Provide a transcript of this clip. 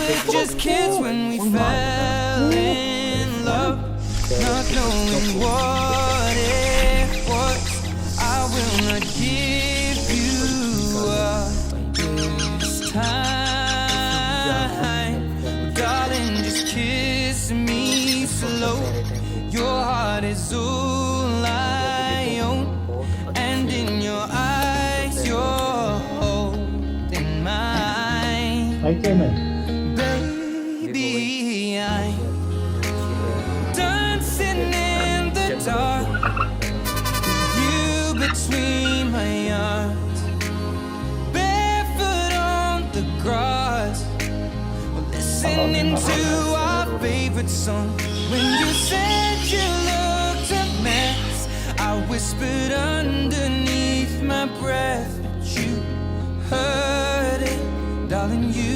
were just kids when we fell in love, not knowing what it was. I will not give you up this time, darling, just kiss me slow. Your heart is all I own, and in your eyes you're holding mine. Baby, I'm dancing in the dark, you between my arms, barefoot on the grass, we're listening to our favorite song. When you said you looked a mess, I whispered underneath my breath, but you heard it, darling, you